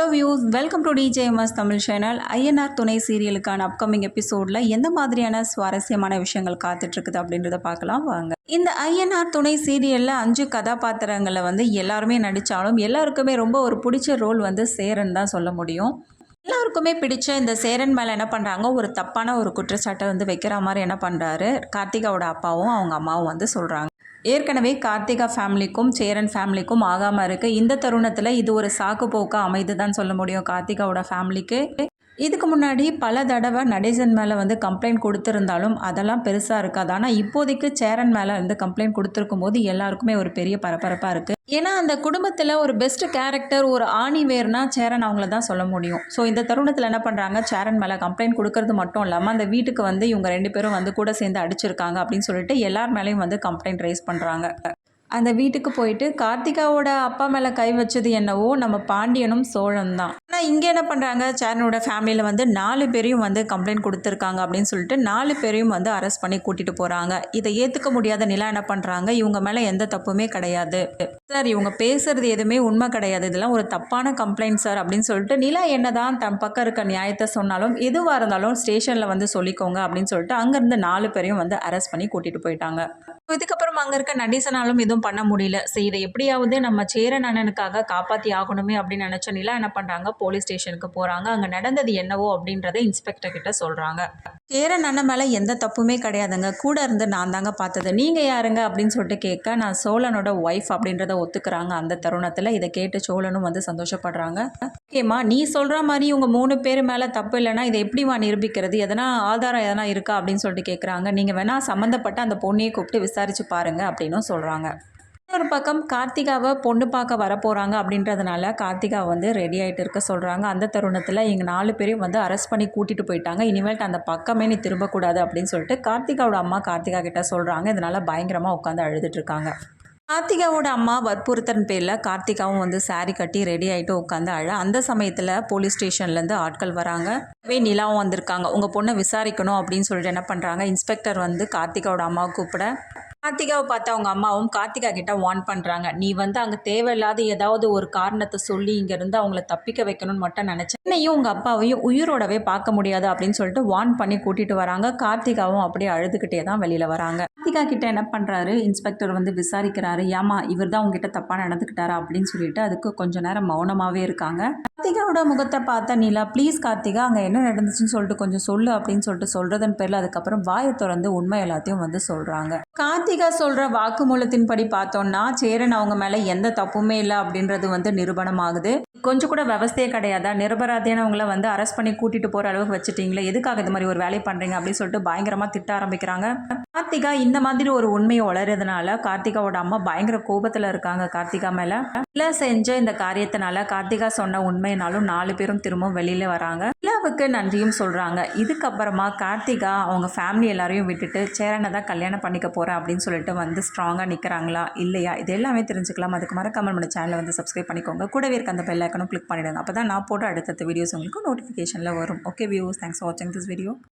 Hello views, welcome to TJMS Tamil channel. INR துணை சீரியலுக்கான upcoming எபிசோடில் எந்த மாதிரியான சுவாரஸ்யமான விஷயங்கள் காத்துட்ருக்குது அப்படின்றத பார்க்கலாம் வாங்க. இந்த ஐஎன்ஆர் துணை சீரியலில் 5 கதாபாத்திரங்களை எல்லாருமே நடித்தாலும் எல்லாருக்குமே ரொம்ப ஒரு பிடிச்ச ரோல் சேரன் தான் சொல்ல முடியும். எல்லாருக்குமே பிடிச்ச இந்த சேரன் மேலே என்ன பண்ணுறாங்க, ஒரு தப்பான ஒரு குற்றச்சாட்டை வைக்கிற மாதிரி என்ன பண்ணுறாரு, கார்த்திகாவோட அப்பாவும் அவங்க அம்மாவும் சொல்கிறாங்க. ஏற்கனவே கார்த்திகா ஃபேமிலிக்கும் சேரன் ஃபேமிலிக்கும் ஆகாமல் இருக்குது. இந்த தருணத்தில் இது ஒரு சாக்கு போக்காக அமைது தான் சொல்ல முடியும் கார்த்திகாவோட ஃபேமிலிக்கு. இதுக்கு முன்னாடி பல தடவை நடேசன் மேலே கம்ப்ளைண்ட் கொடுத்துருந்தாலும் அதெல்லாம் பெருசாக இருக்காது. ஆனால் இப்போதைக்கு சேரன் மேலே கம்ப்ளைண்ட் கொடுத்துருக்கும் போது எல்லாருக்குமே ஒரு பெரிய பரபரப்பாக இருக்குது. ஏன்னா அந்த குடும்பத்தில் ஒரு பெஸ்ட் கேரக்டர், ஒரு ஆணி வேர்னா சேரன் அவங்கள தான் சொல்ல முடியும். ஸோ இந்த தருணத்தில் என்ன பண்ணுறாங்க, சேரன் மேலே கம்ப்ளைண்ட் கொடுக்கறது மட்டும் இல்லாமல் அந்த வீட்டுக்கு இவங்க 2 பேரும் கூட சேர்ந்து அடிச்சிருக்காங்க அப்படின்னு சொல்லிட்டு எல்லார் மேலேயும் கம்ப்ளைண்ட் ரைஸ் பண்ணுறாங்க. அந்த வீட்டுக்கு போயிட்டு கார்த்திகாவோட அப்பா மேலே கை வச்சது என்னவோ நம்ம பாண்டியனும் சோழன் தான். ஆனால் இங்கே என்ன பண்ணுறாங்க, சேரனோட ஃபேமிலியில் 4 பேரையும் கம்ப்ளைண்ட் கொடுத்துருக்காங்க அப்படின்னு சொல்லிட்டு 4 பேரையும் அரெஸ்ட் பண்ணி கூட்டிகிட்டு போகிறாங்க. இதை ஏற்றுக்க முடியாத நிலா என்ன பண்ணுறாங்க, இவங்க மேலே எந்த தப்புமே கிடையாது சார், இவங்க பேசுறது எதுவுமே உண்மை கிடையாது, இதெல்லாம் ஒரு தப்பான கம்ப்ளைண்ட் சார் அப்படின்னு சொல்லிட்டு நிலா என்னதான் தன் பக்கம் இருக்க நியாயத்தை சொன்னாலும் எதுவாக இருந்தாலும் ஸ்டேஷனில் சொல்லிக்கோங்க அப்படின்னு சொல்லிட்டு அங்கேருந்து 4 பேரையும் அரெஸ்ட் பண்ணி கூட்டிகிட்டு போயிட்டாங்க. இதுக்கப்புறம் அங்கே இருக்க நடேசனாலும் எதுவும் பண்ண முடியல. சரி, இதை எப்படியாவது நம்ம சேரன் அண்ணனுக்காக காப்பாற்றி ஆகணுமே அப்படின்னு நினச்ச நிலா என்ன பண்ணுறாங்க, போலீஸ் ஸ்டேஷனுக்கு போகிறாங்க. அங்கே நடந்தது என்னவோ அப்படின்றத இன்ஸ்பெக்டர் கிட்ட சொல்கிறாங்க. சேரன் அண்ணன் மேலே எந்த தப்புமே கிடையாதுங்க, கூட இருந்து நான் தாங்க பார்த்தது, நீங்கள் யாருங்க அப்படின்னு சொல்லிட்டு கேட்க, நான் சோழனோட ஒய்ஃப் அப்படின்றத ஒத்துக்கிறாங்க. அந்த தருணத்தில் இதை கேட்டு சோழனும் சந்தோஷப்படுறாங்க. ஓகேம்மா, நீ சொல்கிற மாதிரி இவங்க 3 பேர் மேலே தப்பு இல்லைன்னா இதை எப்படிமா நிரூபிக்கிறது, எதனா ஆதாரம் எதனா இருக்கா அப்படின்னு சொல்லிட்டு கேட்குறாங்க. நீங்கள் வேணால் சம்மந்தப்பட்ட அந்த பொண்ணையை கூப்பிட்டு விசாரித்து பாருங்கள் அப்படின்னும் சொல்கிறாங்க. இன்னொரு பக்கம் கார்த்திகாவை பொண்ணு பார்க்க வரப்போகிறாங்க அப்படின்றதுனால கார்த்திகா ரெடி ஆகிட்டு இருக்க சொல்கிறாங்க. அந்த தருணத்தில் எங்கள் 4 பேரையும் அரெஸ்ட் பண்ணி கூட்டிகிட்டு போயிட்டாங்க. இனிமேல்ட்டு அந்த பக்கமே நீ திரும்பக்கூடாது அப்படின்னு சொல்லிட்டு கார்த்திகாவோட அம்மா கார்த்திகா கிட்ட சொல்கிறாங்க. இதனால் பயங்கரமாக உட்காந்து அழுதுட்டுருக்காங்க. கார்த்திகாவோட அம்மா வற்புறுத்தன் பேரில் கார்த்திகாவும் சாரி கட்டி ரெடி ஆகிட்டு உட்காந்து அழ. அந்த சமயத்தில் போலீஸ் ஸ்டேஷன்லேருந்து ஆட்கள் வராங்க. நிலாவும் வந்திருக்காங்க. உங்கள் பொண்ணை விசாரிக்கணும் அப்படின்னு சொல்லிட்டு என்ன பண்ணுறாங்க, இன்ஸ்பெக்டர் கார்த்திகாவோட அம்மாவை கூப்பிட, கார்த்திகாவை பார்த்து அவங்க அம்மாவும் கார்த்திகா கிட்ட வார்ன் பண்ணுறாங்க. நீ அங்கே தேவையில்லாத ஏதாவது ஒரு காரணத்தை சொல்லி இங்கேருந்து அவங்கள தப்பிக்க வைக்கணும்னு மட்டும் நினச்சேன், என்னையும் உங்கள் அப்பாவையும் உயிரோடவே பார்க்க முடியாது அப்படின்னு சொல்லிட்டு வார்ன் பண்ணி கூட்டிகிட்டு வராங்க. கார்த்திகாவும் அப்படியே அழுதுகிட்டே தான் வெளியில் வராங்க. கார்த்திகா கிட்ட என்ன பண்ணுறாரு, இன்ஸ்பெக்டர் விசாரிக்கிறாரு. ஏமா இவர் தான் உங்ககிட்ட தப்பாக நடந்துக்கிட்டாரா அப்படின்னு சொல்லிட்டு அதுக்கு கொஞ்சம் நேரம் மௌனமாகவே இருக்காங்க. கார்த்திகாவோட முகத்தை பார்த்தா நிலா, ப்ளீஸ் கார்த்திகா அங்கே என்ன நடந்துச்சுன்னு சொல்லிட்டு கொஞ்சம் சொல்லு அப்படின்னு சொல்லிட்டு சொல்கிறதன் பேரில் அதுக்கப்புறம் வாயை திறந்து உண்மை எல்லாத்தையும் சொல்கிறாங்க. கார்த்திகா சொல்கிற வாக்குமூலத்தின்படி பார்த்தோன்னா சேரன் அவங்க மேலே எந்த தப்புமே இல்லை அப்படின்றது நிரூபணம் ஆகுது. கொஞ்சம் கூட விவசாயே கிடையாதா, நிரபராதியானவங்களை அரெஸ்ட் பண்ணி கூட்டிகிட்டு போகிற அளவுக்கு வச்சுட்டீங்களே, எதுக்காக இது மாதிரி ஒரு வேலையை பண்ணுறீங்க அப்படின்னு சொல்லிட்டு பயங்கரமாக திட்ட ஆரம்பிக்கிறாங்க. கார்த்திகா இந்த மாதிரி ஒரு உண்மையை வளர்றதுனால கார்த்திகாவோட அம்மா பயங்கர கோபத்தில் இருக்காங்க கார்த்திகா மேலே. இல்லை செஞ்ச இந்த காரியத்தினால கார்த்திகா சொன்ன உண்மையினாலும் 4 பேரும் திரும்பவும் வெளியில் வராங்க. நிலாவுக்கு நன்றியும் சொல்கிறாங்க. இதுக்கப்புறமா கார்த்திகா அவங்க ஃபேமிலி எல்லாரையும் விட்டுட்டு சேரனை தான் கல்யாணம் பண்ணிக்க போகிறேன் அப்படின்னு சொல்லிட்டு ஸ்ட்ராங்காக நிற்கிறாங்களா இல்லையா, இது எல்லாமே தெரிஞ்சுக்கலாம். அதுக்கு மறக்காம நம்ம சேனலை சப்ஸ்கிரைப் பண்ணிக்கோங்க. கூடவே இருக்க அந்த பெல் ஐக்கனும் கிளிக் பண்ணிவிடுங்க. அப்போ தான் நான் போட்டு அடுத்தடுத்த வீடியோஸ் உங்களுக்கு நோட்டிஃபிகேஷனில் வரும். ஓகே வியூஸ், தேங்க்ஸ் ஃபார் வாட்சிங் திஸ் வீடியோ.